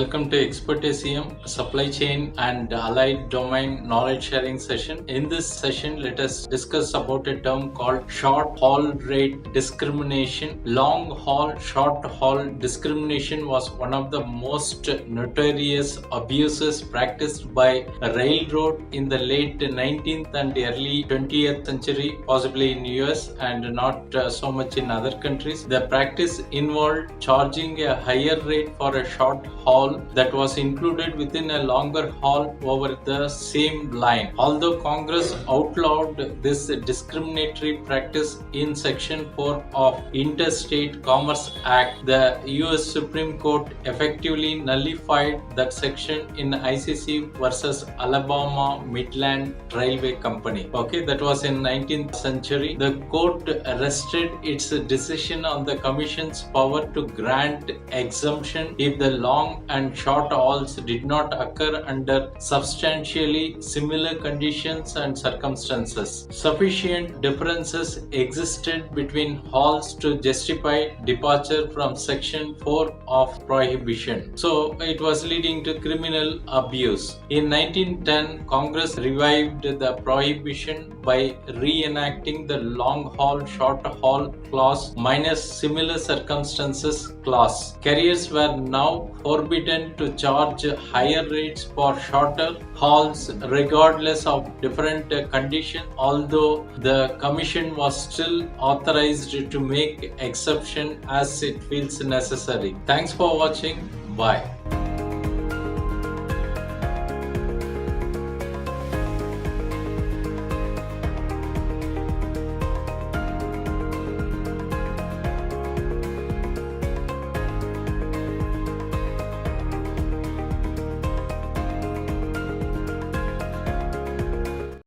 welcome to Expert ACM Supply Chain and Allied Domain Knowledge Sharing session. In this session, let us discuss about a term called short haul rate discrimination. Long haul, short haul discrimination was one of the most notorious abuses practiced by railroad in the late 19th and early 20th century, possibly in US and not so much in other countries. The practice involved charging a higher rate for a short haul that was included within a longer haul over the same line. Although Congress outlawed this discriminatory practice in Section 4 of Interstate Commerce Act, the US Supreme Court effectively nullified that section in ICC versus Alabama Midland Railway Company. Okay, that was in 19th century. The court rested its decision on the Commission's power to grant exemption if the long and short hauls did not occur under substantially similar conditions and circumstances. Sufficient differences existed between hauls to justify departure from Section 4 of Prohibition. So it was leading to criminal abuse. In 1910, Congress revived the prohibition by reenacting the long haul, short haul clause minus similar circumstances clause. Carriers were now forbidden to charge higher rates for shorter hauls regardless of different conditions, although the Commission was still authorized to make exception as it feels necessary. Thanks for watching. Bye.